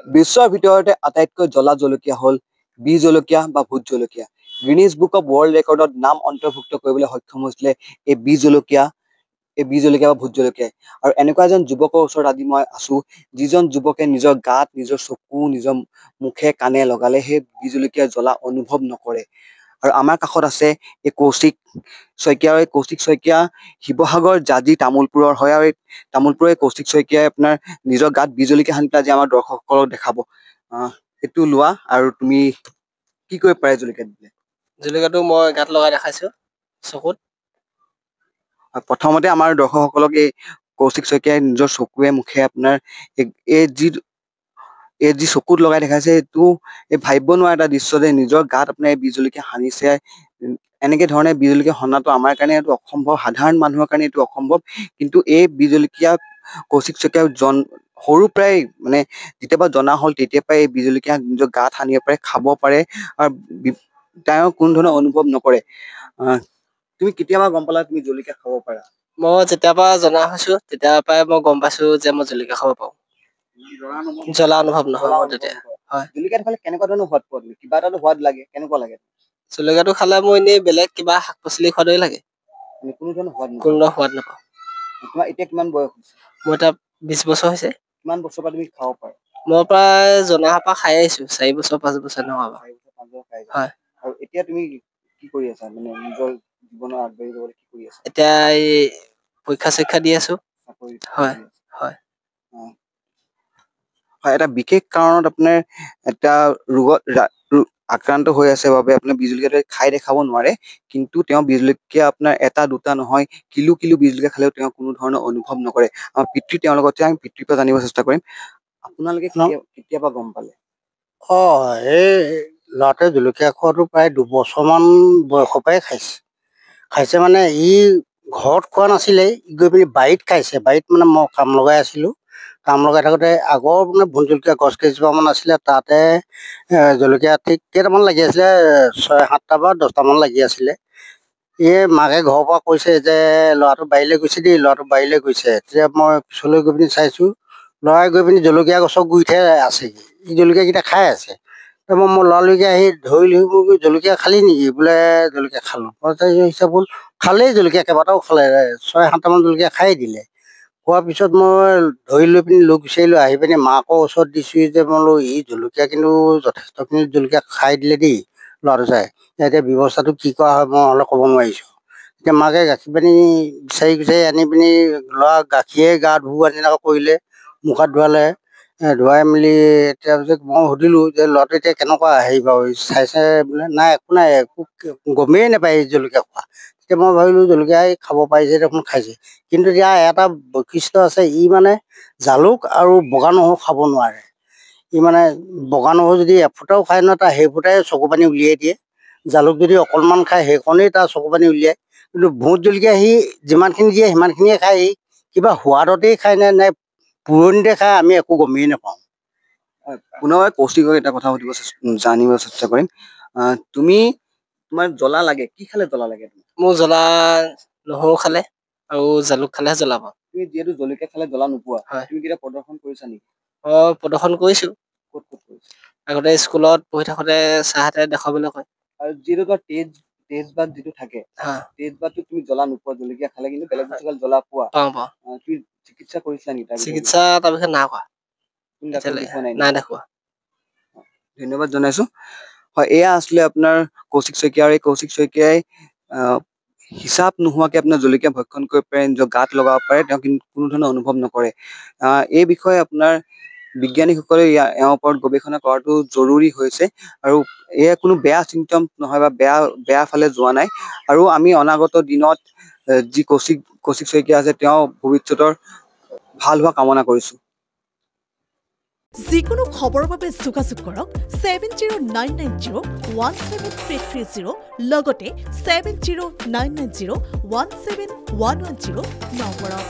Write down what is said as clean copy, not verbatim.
বিশ্বৰ ভিতৰতে আটাইতকৈ জ্বলা জলকীয়া হ'ল বীজ জলকীয়া বা ভোট জলকীয়া। গিনিজ বুক অৱ ৱৰ্ল্ড ৰেকৰ্ডত নাম অন্তৰ্ভুক্ত কৰিবলৈ সক্ষম হৈছিলে এই বীজ জলকীয়া বা ভোট জলকীয়াই। আৰু এনেকুৱা এজন যুৱকৰ ওচৰত আজি মই আছো, যিজন যুৱকে নিজৰ গাত, নিজৰ চকু, নিজৰ মুখে কাণে লগালে সেই বীজ জলকীয়াৰ জ্বলা অনুভৱ নকৰে। আৰু আমাৰ কাষত আছে এই কৌশিক শইকীয়া। এই কৌশিক শইকীয়া শিৱসাগৰ জাজি তামোলপুৰৰ হয়, আৰু এই তামোলপুৰৰ কৌশিক শইকীয়াই আপোনাৰ নিজৰ গাত বীজ জলকীয়া সানি পেলাই আজি আমাৰ দৰ্শকসকলক দেখাব। এইটো লোৱা, আৰু তুমি কি কৰিব পাৰে জলকীয়া দিলে? জলকীয়াটো মই গাত লগাই দেখাইছো চকুত। প্ৰথমতে আমাৰ দৰ্শকসকলক এই কৌশিক শইকীয়াই নিজৰ চকুৱে মুখে আপোনাৰ এই যি চকুত লগাই দেখাইছে, এইটো ভাবিব নোৱাৰা এটা দৃশ্য যে নিজৰ গাত আপোনাৰ এই বীজ জলকীয়া সানিছে। এনেকে ধৰণে বীজ জলকীয়া সনাটো আমাৰ কাৰণে এইটো অসম্ভৱ, সাধাৰণ মানুহৰ কাৰণে এইটো অসম্ভৱ। কিন্তু এই বীজ জলকীয়া কৌশিক শইকীয়াই সৰু পৰাই মানে যেতিয়াৰ পৰা জনা হ'ল তেতিয়াৰ পৰাই এই বীজ জলকীয়া নিজৰ গাত সানিব পাৰে, খাব পাৰে, আৰু তেওঁ কোনো ধৰণৰ অনুভৱ নকৰে। তুমি কেতিয়াবা গম পালা তুমি জলকীয়া খাব পাৰা? মই যেতিয়াৰ পৰা জনা হৈছো তেতিয়াৰ পৰাই মই গম পাইছো যে মই জলকীয়া খাব পাৰো। জ্বলা অনুভৱ নহয় মোৰ তেতিয়া। হয়, জলকীয়াটো খালে কেনেকুৱা ধৰণৰ সোৱাদ পোৱা তুমি? কিবা এটা সোৱাদ লাগে, কেনেকুৱা লাগে? জলকীয়াটো খালে মোৰ এনেই বেলেগ কিবা শাক পাচলি খোৱাদৰে লাগে। কোনো ধৰণৰ সোৱাদ নাপাওঁ। তোমাৰ এতিয়া কিমান বয়স হৈছে? মোৰ এতিয়া 20 বছৰ হৈছে। কিমান বছৰৰ পৰা তুমি খাব পাৰা? মই প্ৰায় জনাৰ পৰা খাই আহিছো 4 বছৰ 5 বছৰ এনেকুৱা। হয়। আৰু এতিয়া তুমি কি কৰি আছা, মানে নিজৰ জীৱনৰ আগবাঢ়ি যাবলৈ কি কৰি আছা? এতিয়া এই পৰীক্ষা চৰীক্ষা দি আছো। হয় হয় হয়, এটা বিশেষ কাৰণত আপোনাৰ এটা ৰোগত আক্ৰান্ত হৈ আছে বাবে আপোনাৰ বীজ জলকীয়াটো খাই দেখাব নোৱাৰে। কিন্তু তেওঁ বীজ জলকীয়া আপোনাৰ এটা দুটা নহয়, কিলো বীজ জলকীয়া খালেও তেওঁ কোনো ধৰণৰ অনুভৱ নকৰে। আমাৰ পিতৃ তেওঁৰ লগত, আমি পিতৃৰ পৰা জানিব চেষ্টা কৰিম। আপোনালোকে কেতিয়াবা গম পালে? এই ল'ৰাটোৱে জলকীয়া খোৱাটো প্ৰায় 2 বছৰমান বয়সৰ পৰাই খাইছে মানে ই ঘৰত খোৱা নাছিলে, গৈ পিনি বাৰীত খাইছে। বাৰীত মানে মই কাম লগাই আছিলোঁ, কাম লগাই থাকোঁতে আগৰ মানে ভোট জলকীয়া গছ কেইজোপামান আছিলে, তাতে জলকীয়া ঠিক কেইটামান লাগি আছিলে, 6-7টা বা 10টামান লাগি আছিলে। মাকে ঘৰৰ পৰা কৈছে যে ল'ৰাটো বাৰীলৈ গৈছে দেই, ল'ৰাটো বাৰীলৈ গৈছে। তেতিয়া মই পিছলৈ গৈ পিনি চাইছোঁ, ল'ৰাই গৈ পিনি জলকীয়া গছৰ গুৰিতহে আছেগৈ, ই জলকীয়াকেইটা খাই আছে। তাৰপৰা মই লৰালৰিকৈ আহি ধৰিলোঁ, জলকীয়া খালি নেকি? বোলে জলকীয়া খালোঁ। হিচাপ হ'ল খালেই জলকীয়া, কেইবাটাও খালে, 6-7টামান জলকীয়া খাই দিলে। খোৱাৰ পিছত মই ধৰি লৈ পিনি লৈ গুচি আহিলোঁ। আহি পিনি মাকৰ ওচৰত দিছোঁ যে মই বোলো ই জলকীয়া কিন্তু যথেষ্টখিনি জলকীয়া খাই দিলে দেই ল'ৰাটো চাই। এতিয়া ব্যৱস্থাটো কি কৰা হয় মই হ'লে ক'ব নোৱাৰিছোঁ। এতিয়া মাকে গাখীৰ পানী বিচাৰি আনি পিনি ল'ৰা গাখীৰে গা ধুওৱা নিচিনাকৈ কৰিলে, মুখ হাত ধোৱালে। ধুৱাই মেলি তাৰপিছত মই সুধিলোঁ যে ল'ৰাটো এতিয়া কেনেকুৱা হেৰি বাৰু, চাইছে বোলে নাই একো নাই, একো গমেই নাপায় জলকীয়া খোৱা। তেতিয়া মই ভাবিলোঁ জলকীয়া খাব পাৰিছে দেখোন, খাইছে। কিন্তু এতিয়া এটা বৈশিষ্ট্য আছে, ই মানে জালুক আৰু বগা নহৰু খাব নোৱাৰে। ই মানে বগা নহৰু যদি এফুটাও খায় নহয়, তাৰ সেইফুটাই চকু পানী উলিয়াই দিয়ে। জালুক যদি অকণমান খায় সেইকণেই তাৰ চকু পানী উলিয়ায়। কিন্তু ভোট জলকীয়া সি যিমানখিনি দিয়ে সিমানখিনিয়ে খায়। সি কিবা সোৱাদতেই খায় নে পুৰণিতে খায়, আমি একো গমেই নাপাওঁ। পুনৰ কৌশিকক এটা কথা জানিব চেষ্টা কৰিম। তোমাৰ জ্বলা লাগে, কি খালে জ্বলা লাগে? মোৰ জ্বলা নহৰু খালে আৰু জালুক খালেহে জ্বলা পাওঁ। তুমি যিহেতু জলকীয়া খালে জ্বলা নোপোৱা, তুমি কেতিয়া প্ৰদৰ্শন কৰিছা নেকি? প্ৰদৰ্শন কৰিছো। ক'ত কৰিছা? আগতে স্কুলত পঢ়ি থাকোঁতে ছাৰহঁতে দেখাবলৈ কয়। আৰু যিটো টেষ্ট বাদ যিটো থাকে, টেষ্ট বাদটো তুমি জ্বলা নোপোৱা, জলকীয়া খালে কিন্তু বেলেগ বস্তু খালে জ্বলা পোৱা। তুমি চিকিৎসা কৰিছিলা নেকি? চিকিৎসা তাৰপিছত নাই কৰা। নাই দেখুওৱা। ধন্যবাদ জনাইছো। হয়, এয়া আছিলে আপোনাৰ কৌশিক শইকীয়া। আৰু এই কৌশিক শইকীয়াই হিচাপ নোহোৱাকে আপোনাৰ জলকীয়া ভক্ষণ কৰিব পাৰে, নিজৰ গাত লগাব পাৰে, তেওঁ কিন্তু কোনো ধৰণৰ অনুভৱ নকৰে। এই বিষয়ে আপোনাৰ বিজ্ঞানীসকলে এওঁৰ ওপৰত গৱেষণা কৰাটো জৰুৰী হৈছে। আৰু এয়া কোনো বেয়া চিমটম নহয় বা বেয়া ফালে যোৱা নাই। আৰু আমি অনাগত দিনত যি কৌশিক শইকীয়া আছে, তেওঁ ভৱিষ্যতৰ ভাল হোৱা কামনা কৰিছো। যিকোনো খবৰৰ বাবে যোগাযোগ কৰক 7099017330 লগতে 7099017110 নম্বৰত।